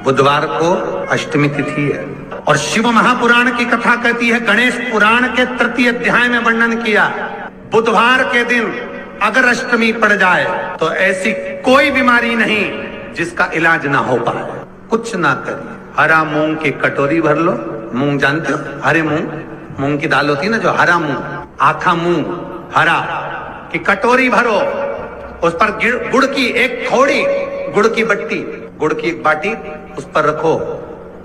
बुधवार को अष्टमी तिथि है और शिव महापुराण की कथा कहती है, गणेश पुराण के तृतीय अध्याय में वर्णन किया, बुधवार के दिन अगर अष्टमी पड़ जाए तो ऐसी कोई बीमारी नहीं जिसका इलाज ना हो पाए। कुछ ना करिए, हरा मूंग की कटोरी भर लो। मूंग जानते हो, हरे मूंग की दाल होती है ना, जो हरा मूंग, आखा मूंग हरा की कटोरी भरो, उस पर गुड़ की एक थोड़ी गुड़ की बट्टी, गुड़ की एक बाटी उस पर रखो,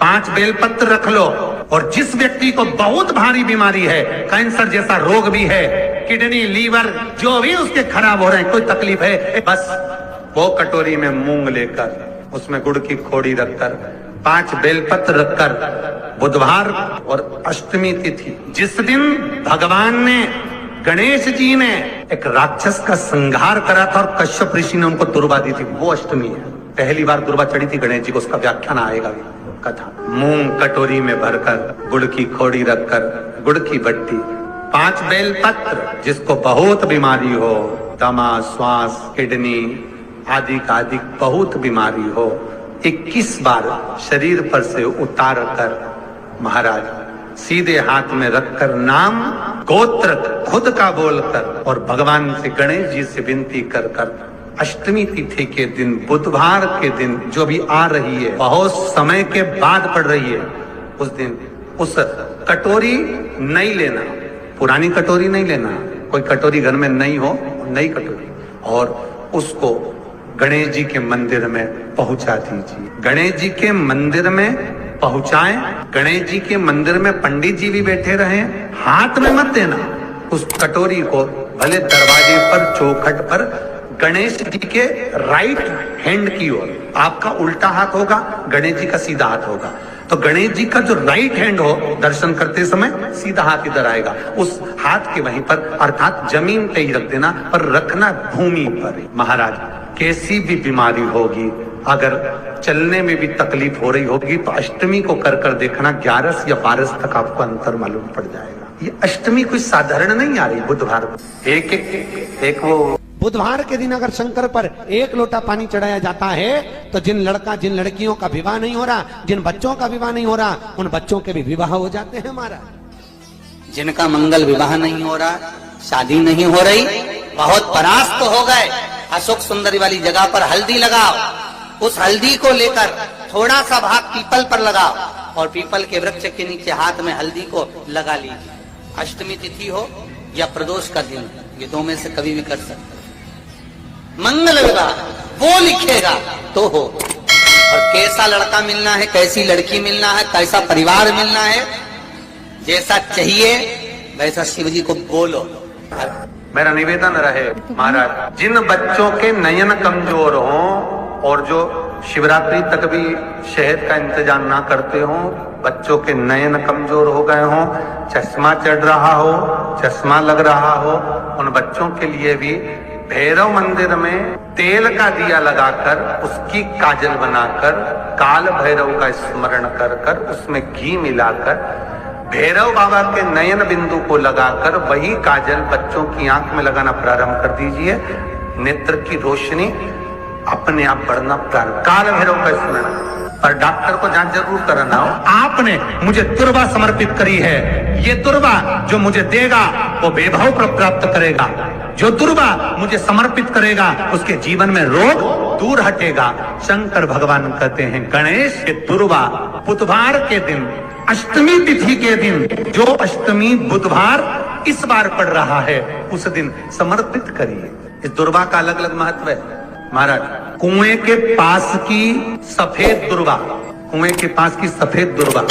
5 बेलपत्र रख लो। और जिस व्यक्ति को बहुत भारी बीमारी है, कैंसर जैसा रोग भी है, किडनी लीवर जो भी उसके खराब हो रहे हैं, कोई तकलीफ है, बस वो कटोरी में मूंग लेकर उसमें गुड़ की खोड़ी रखकर 5 बेलपत्र रखकर, बुधवार और अष्टमी तिथि जिस दिन भगवान ने, गणेश जी ने एक राक्षस का संहार करा था और कश्यप ऋषि ने उनको दुर्वा दी थी, वो अष्टमी है। पहली बार दुर्वा चढ़ी थी गणेश जी को, उसका व्याख्यान आएगा कथा। मूंग कटोरी में भरकर, गुड़ की खोड़ी रखकर, गुड़ की बट्टी, 5 बेलपत्र, जिसको बहुत बीमारी हो, दमा, श्वास, किडनी आदि का आदि बहुत बीमारी हो, 21 बार शरीर पर से उतार कर महाराज सीधे हाथ में रखकर नाम गोत्र खुद का बोलकर और भगवान से, गणेश जी से विनती कर कर अष्टमी तिथि के दिन, बुधवार के दिन जो भी आ रही है, बहुत समय के बाद पड़ रही है, उस दिन उस कटोरी नहीं लेना, पुरानी कटोरी नहीं लेना, कोई कटोरी घर में नहीं हो, नई कटोरी, और उसको गणेश जी के मंदिर में पहुंचा दीजिए। गणेश जी के मंदिर में पहुंचाएं, गणेश जी के मंदिर में पंडित जी भी बैठे रहे, हाथ में मत देना उस कटोरी को, भले दरवाजे पर, चौखट पर, गणेश जी के राइट हैंड की ओर, आपका उल्टा हाथ होगा, गणेश जी का सीधा हाथ होगा, तो गणेश जी का जो राइट हैंड हो, दर्शन करते समय सीधा हाथ इधर आएगा, उस हाथ के वहीं पर, अर्थात जमीन पे ही रख देना, पर रखना भूमि पर। महाराज कैसी भी बीमारी होगी, अगर चलने में भी तकलीफ हो रही होगी, तो अष्टमी को कर कर देखना, 11 या 12 तक आपको अंतर मालूम पड़ जाएगा। ये अष्टमी कोई साधारण नहीं आ रही, बुधवार एक वो बुधवार के दिन अगर शंकर पर 1 लोटा पानी चढ़ाया जाता है तो जिन लड़कियों का विवाह नहीं हो रहा, जिन बच्चों का विवाह नहीं हो रहा, उन बच्चों के भी विवाह हो जाते हैं महाराज। जिनका मंगल विवाह नहीं हो रहा, शादी नहीं हो रही, बहुत परास्त हो गए, अशोक सुंदरी वाली जगह पर हल्दी लगाओ, उस हल्दी को लेकर थोड़ा सा भाग पीपल पर लगाओ और पीपल के वृक्ष के नीचे हाथ में हल्दी को लगा लीजिए। अष्टमी तिथि हो या प्रदोष का दिन, ये 2 में से कभी भी कर सकते। मंगल विवाह वो लिखेगा तो हो, और कैसा लड़का मिलना है, कैसी लड़की मिलना है, कैसा परिवार मिलना है, जैसा चाहिए वैसा शिव जी को बोलो। मेरा निवेदन रहे महाराज, जिन बच्चों के नयन कमजोर हों और जो शिवरात्रि तक भी शहद का इंतजाम ना करते हों, बच्चों के नयन कमजोर हो गए हों, चश्मा चढ़ रहा हो, चश्मा लग रहा हो, उन बच्चों के लिए भी भैरव मंदिर में तेल का दिया लगाकर, उसकी काजल बनाकर, काल भैरव का स्मरण कर कर, उसमें घी मिलाकर, भैरव बाबा के नयन बिंदु को लगाकर वही काजल बच्चों की आंख में लगाना प्रारंभ कर दीजिए। नेत्र की रोशनी अपने आप बढ़ना प्रारंभ, काल भैरव का स्मरण। पर डॉक्टर को जांच जरूर कराना हो। आपने मुझे दुर्वा समर्पित करी है, ये दुर्वा जो मुझे देगा वो वैभव प्राप्त करेगा, जो दुर्वा मुझे समर्पित करेगा उसके जीवन में रोग दूर हटेगा। शंकर भगवान कहते हैं, गणेश के दुर्वा बुधवार के दिन, अष्टमी तिथि के दिन, जो अष्टमी बुधवार इस बार पड़ रहा है, उस दिन समर्पित करिए। इस दुर्वा का अलग अलग महत्व है महाराज। कुएं के पास की सफेद दुर्वा, कुएं के पास की सफेद दुर्वा,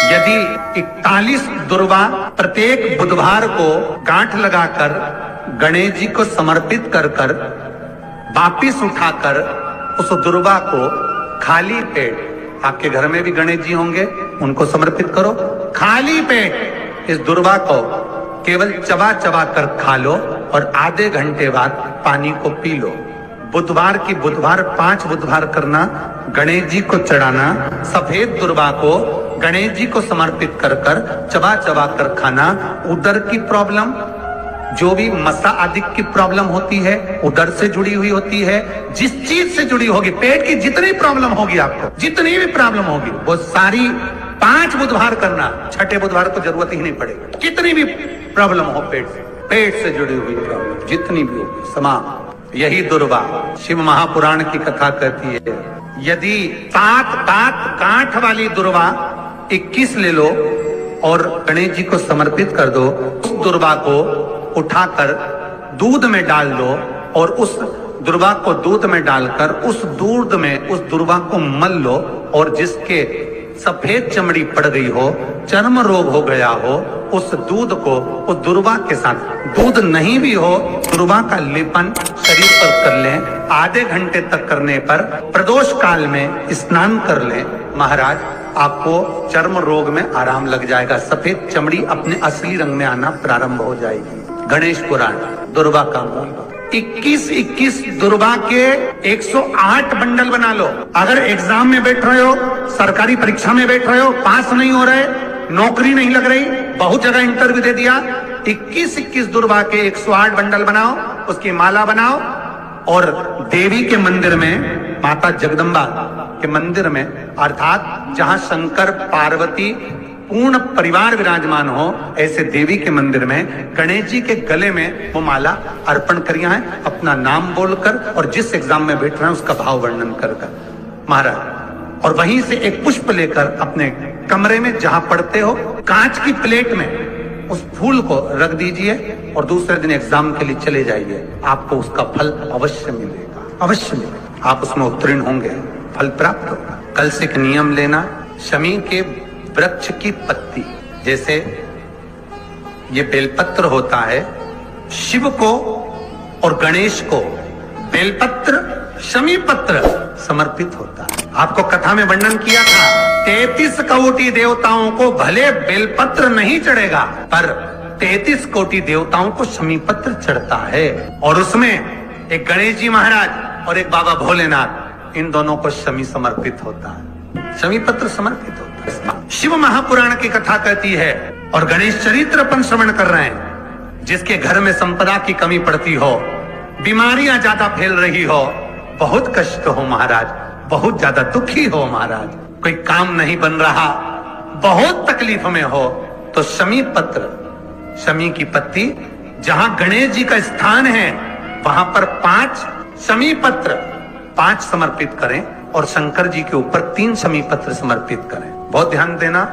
यदि 41 दुर्वा प्रत्येक बुधवार को गांठ लगाकर गणेश जी को समर्पित कर कर वापिस उठाकर उस दुर्वा को खाली पेट, आपके घर में भी गणेश जी होंगे, उनको समर्पित करो, खाली पेट इस दुर्वा को केवल चबा चबा कर खा लो और आधे घंटे बाद पानी को पी लो। बुधवार की बुधवार 5 बुधवार करना, गणेश जी को चढ़ाना, सफेद दुर्वा को गणेश जी को समर्पित कर कर चबा चबा कर खाना। उदर की प्रॉब्लम, जो भी मसा आदि की प्रॉब्लम होती है, उदर से जुड़ी हुई होती है, जिस चीज से जुड़ी होगी, पेट की जितनी प्रॉब्लम होगी आपको, जितनी भी प्रॉब्लम होगी, वो सारी 5 बुधवार करना, छठे बुधवार तो जरूरत ही नहीं पड़ेगी। कितनी भी प्रॉब्लम हो पेट से जुड़ी हुई प्रॉब्लम जितनी भी होगी समाप्त। यही दुर्वा शिव महापुराण की कथा कहती है। यदि 7 दांत गांठ वाली दुर्वा 21 ले लो और गणेश जी को समर्पित कर दो, उस दुर्वा को उठाकर दूध में डाल दो और उस दुर्वा को दूध में डालकर उस दूध में उस दुर्वा को मल लो, और जिसके सफेद चमड़ी पड़ गई हो, चर्म रोग हो गया हो, उस दूध को उस दुर्वा के साथ, दूध नहीं भी हो, दुर्वा का लेपन शरीर पर कर लें। आधे घंटे तक करने पर प्रदोष काल में स्नान कर लें। महाराज, आपको चर्म रोग में आराम लग जाएगा, सफेद चमड़ी अपने असली रंग में आना प्रारंभ हो जाएगी। गणेश पुराण दुर्वा का मूल 21 दुर्वा के 108 बंडल बना लो। अगर एग्जाम में बैठ रहे हो, सरकारी परीक्षा में बैठ रहे हो, पास नहीं हो रहे, नौकरी नहीं लग रही, बहुत जगह इंटरव्यू दे दिया, 21 दुर्वा के 108 बंडल बनाओ, उसकी माला बनाओ और देवी के मंदिर में, माता जगदम्बा के मंदिर में, अर्थात जहां शंकर पार्वती पूर्ण परिवार विराजमान हो, ऐसे देवी के मंदिर में गणेश जी के गले में वो माला अर्पण करिया है, अपना नाम बोलकर और जिस एग्जाम में बैठ रहे हैं उसका भाव वर्णन कर महाराज। और वहीं से एक पुष्प लेकर अपने कमरे में जहां पढ़ते हो, कांच की प्लेट में उस फूल को रख दीजिए और दूसरे दिन एग्जाम के लिए चले जाइए। आपको उसका फल अवश्य मिलेगा, अवश्य मिलेगा। आप उसमें उत्तीर्ण होंगे, फल प्राप्त होगा। कल से एक नियम लेना, शमी के वृक्ष की पत्ती, जैसे ये बेलपत्र होता है, शिव को और गणेश को बेलपत्र, शमी पत्र समर्पित होता है। आपको कथा में वर्णन किया था, 33 कोटि देवताओं को भले बेलपत्र नहीं चढ़ेगा, पर 33 कोटि देवताओं को शमी पत्र चढ़ता है। और उसमें एक गणेश जी महाराज और एक बाबा भोलेनाथ, इन दोनों को शमी समर्पित होता है, शमी पत्र समर्पित होता है। शिव महापुराण की कथा कहती है और गणेश चरित्र अपन श्रवण कर रहे हैं। जिसके घर में संपदा की कमी पड़ती हो, बीमारियां ज्यादा फैल रही हो, बहुत कष्ट हो महाराज, बहुत ज्यादा दुखी हो महाराज, कोई काम नहीं बन रहा, बहुत तकलीफ में हो, तो शमी पत्र, शमी की पत्ती, जहां गणेश जी का स्थान है वहां पर 5 शमी पत्र 5 समर्पित करें और शंकर जी के ऊपर 3 शमी पत्र समर्पित करें। बहुत ध्यान देना,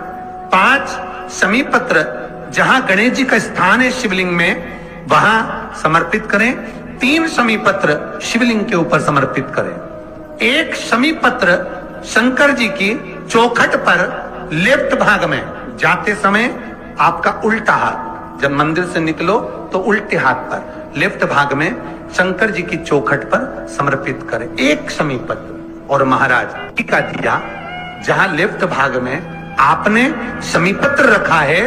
5 शमी पत्र जहां गणेश जी का स्थान है शिवलिंग में, वहां समर्पित करें। 3 शमी पत्र शिवलिंग के ऊपर समर्पित करें। 1 शमी पत्र शंकर जी की चौखट पर लेफ्ट भाग में, जाते समय आपका उल्टा हाथ, जब मंदिर से निकलो तो उल्टे हाथ पर लेफ्ट भाग में शंकर जी की चौखट पर समर्पित करें 1 शमी पत्र। और महाराज टीका दिया, जहां लेफ्ट भाग में आपने शमी पत्र रखा है,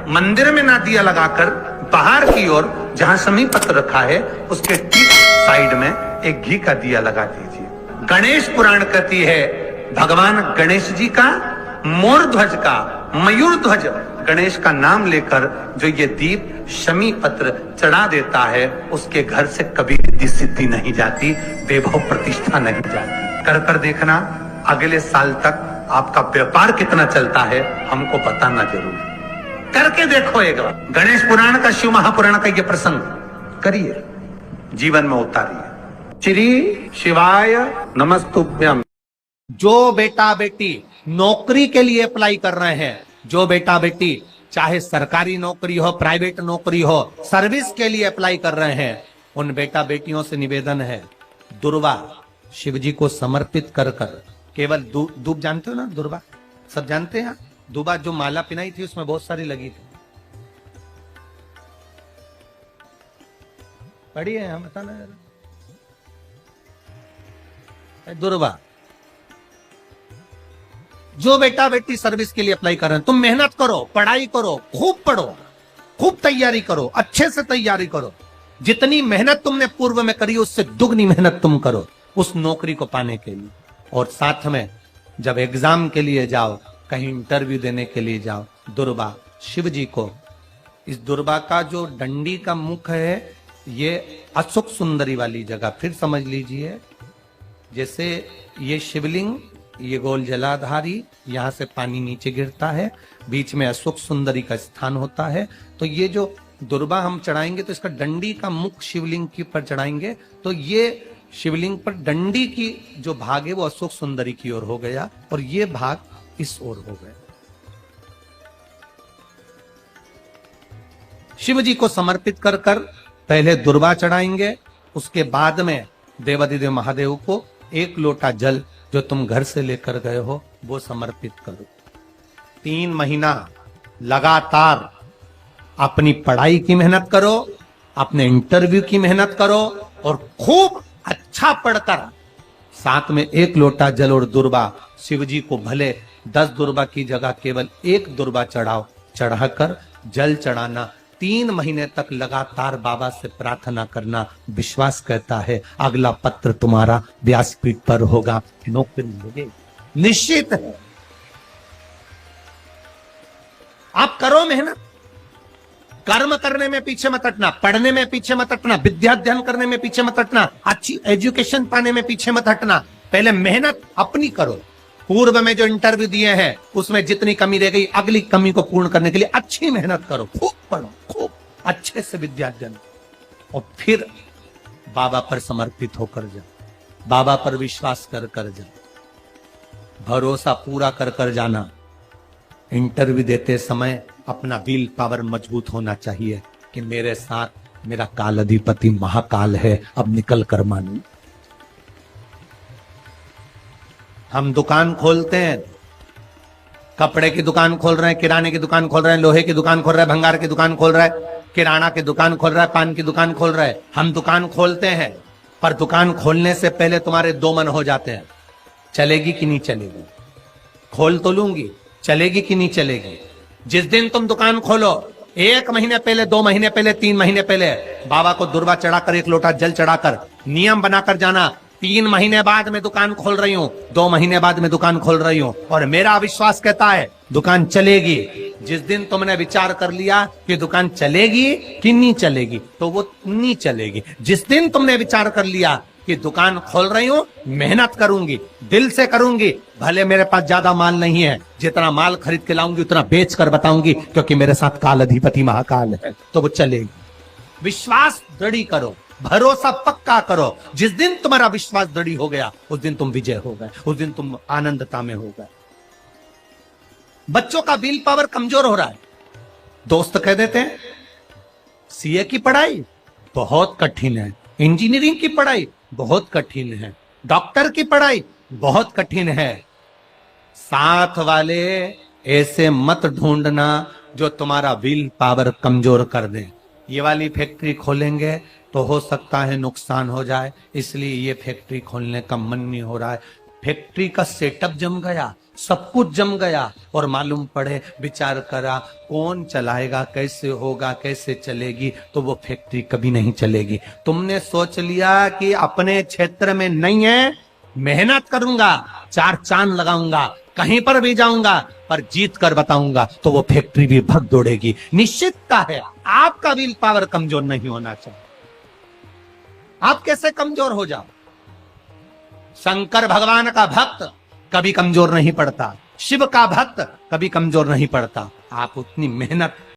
मंदिर में ना दिया लगाकर बाहर की ओर जहां शमी पत्र रखा है उसके ठीक साइड में एक घी का दिया लगा दीजिए। गणेश पुराण कहती है, भगवान गणेश जी का, मोर ध्वज का, मयूर ध्वज गणेश का नाम लेकर जो ये दीप शमी पत्र चढ़ा देता है, उसके घर से कभी रिद्धि सिद्धि नहीं जाती, वैभव प्रतिष्ठा नहीं जाती। कर देखना, अगले साल तक आपका व्यापार कितना चलता है हमको बताना जरूर, करके देखो एक बार। गणेश पुराण का, शिव महापुराण का ये प्रसंग करिए, जीवन में उतारिए। श्री शिवाय नमस्तुभ्यम। जो बेटा बेटी नौकरी के लिए अप्लाई कर रहे हैं, जो बेटा बेटी चाहे सरकारी नौकरी हो, प्राइवेट नौकरी हो, सर्विस के लिए अप्लाई कर रहे हैं, उन बेटा बेटियों से निवेदन है, दुर्वा शिव जी को समर्पित कर केवल दूब जानते हो ना, दुर्वा सब जानते हैं। दुर्वा जो माला पिनाई थी उसमें बहुत सारी लगी थी, पढ़ी है, हम बताना दुर्वा। जो बेटा बेटी सर्विस के लिए अप्लाई कर रहे हैं, तुम मेहनत करो, पढ़ाई करो, खूब पढ़ो, खूब तैयारी करो, अच्छे से तैयारी करो। जितनी मेहनत तुमने पूर्व में करी उससे दुगनी मेहनत तुम करो उस नौकरी को पाने के लिए। और साथ में जब एग्जाम के लिए जाओ, कहीं इंटरव्यू देने के लिए जाओ, दुर्वा शिव जी को इस दुर्वा का जो डंडी का मुख है ये अशोक सुंदरी वाली जगह, फिर समझ लीजिए जैसे ये शिवलिंग, ये गोल जलाधारी, यहां से पानी नीचे गिरता है, बीच में अशोक सुंदरी का स्थान होता है। तो ये जो दुर्वा हम चढ़ाएंगे तो इसका डंडी का मुख शिवलिंग के पर चढ़ाएंगे तो ये शिवलिंग पर डंडी की जो भाग है वो अशोक सुंदरी की ओर हो गया और ये भाग इस ओर हो गया। शिव जी को समर्पित कर कर पहले दुर्वा चढ़ाएंगे, उसके बाद में देवादिदेव महादेव को एक लोटा जल जो तुम घर से लेकर गए हो वो समर्पित करो। 3 महीना लगातार अपनी पढ़ाई की मेहनत करो, अपने इंटरव्यू की मेहनत करो और खूब अच्छा पढ़कर साथ में 1 लोटा जल और दुर्वा, शिव जी को भले 10 दुर्वा की जगह केवल 1 दुर्वा चढ़ाओ, चढ़ाकर जल चढ़ाना, 3 महीने तक लगातार बाबा से प्रार्थना करना। विश्वास कहता है अगला पत्र तुम्हारा व्यासपीठ पर होगा, नौकरी मिलेगी, निश्चित है। आप करो मेहनत, कर्म करने में पीछे मत हटना, पढ़ने में पीछे मत हटना, विद्या अध्ययन करने में पीछे मत हटना, अच्छी एजुकेशन पाने में पीछे मत हटना। पहले मेहनत अपनी करो। पूर्व में जो इंटरव्यू दिए हैं उसमें जितनी कमी रह गई अगली कमी को पूर्ण करने के लिए अच्छी मेहनत करो, खूब पढ़ो, खूब अच्छे से विद्या अध्ययन, और फिर बाबा पर समर्पित होकर जा, बाबा पर विश्वास कर कर जा, भरोसा पूरा कर कर जाना। इंटरव्यू देते समय अपना विल पावर मजबूत होना चाहिए कि मेरे साथ मेरा काल अधिपति महाकाल है, अब निकल कर मानू। हम दुकान खोलते हैं, कपड़े की दुकान खोल रहे हैं, किराने की दुकान खोल रहे हैं, लोहे की दुकान खोल रहे हैं, भंगार की दुकान खोल रहे हैं, किराना की दुकान खोल रहा है, पान की दुकान खोल रहा है। हम दुकान खोलते हैं पर दुकान खोलने से पहले तुम्हारे 2 मन हो जाते हैं, चलेगी कि नहीं चलेगी, खोल तो लूंगी, चलेगी कि नहीं चलेगी। जिस दिन तुम दुकान खोलो 1 महीने पहले, 2 महीने पहले, 3 महीने पहले बाबा को दुर्वा चढ़ाकर 1 लोटा जल चढ़ाकर नियम बनाकर जाना, 3 महीने बाद में दुकान खोल रही हूं, 2 महीने बाद में दुकान खोल रही हूं और मेरा विश्वास कहता है दुकान चलेगी। जिस दिन तुमने विचार कर लिया कि दुकान चलेगी कि नहीं चलेगी तो वो नहीं चलेगी। जिस दिन तुमने विचार कर लिया कि दुकान खोल रही हूं, मेहनत करूंगी, दिल से करूंगी, भले मेरे पास ज्यादा माल नहीं है, जितना माल खरीद के लाऊंगी उतना बेच कर बताऊंगी क्योंकि मेरे साथ काल अधिपति महाकाल है, तो वो चलेगी। विश्वास दृढ़ करो, भरोसा पक्का करो। जिस दिन तुम्हारा विश्वास दृढ़ हो गया उस दिन तुम विजय हो गए, उस दिन तुम आनंदता में हो गए। बच्चों का विल पावर कमजोर हो रहा है, दोस्त कह देते हैं सीए की पढ़ाई बहुत कठिन है, इंजीनियरिंग की पढ़ाई बहुत कठिन है, डॉक्टर की पढ़ाई बहुत कठिन है। साथ वाले ऐसे मत ढूंढना जो तुम्हारा विल पावर कमजोर कर दे। ये वाली फैक्ट्री खोलेंगे तो हो सकता है नुकसान हो जाए, इसलिए ये फैक्ट्री खोलने का मन नहीं हो रहा है। फैक्ट्री का सेटअप जम गया, सब कुछ जम गया और मालूम पड़े, विचार करा कौन चलाएगा, कैसे होगा, कैसे चलेगी, तो वो फैक्ट्री कभी नहीं चलेगी। तुमने सोच लिया कि अपने क्षेत्र में नहीं है, मेहनत करूंगा, 4 चांद लगाऊंगा, कहीं पर भी जाऊंगा पर जीत कर बताऊंगा, तो वो फैक्ट्री भी भग दौड़ेगी। निश्चितता है आपका विल पावर कमजोर नहीं होना चाहिए। आप कैसे कमजोर हो जाओ? शंकर भगवान का भक्त कभी कमजोर नहीं पड़ता, शिव का भक्त कभी कमजोर नहीं पड़ता। आप उतनी मेहनत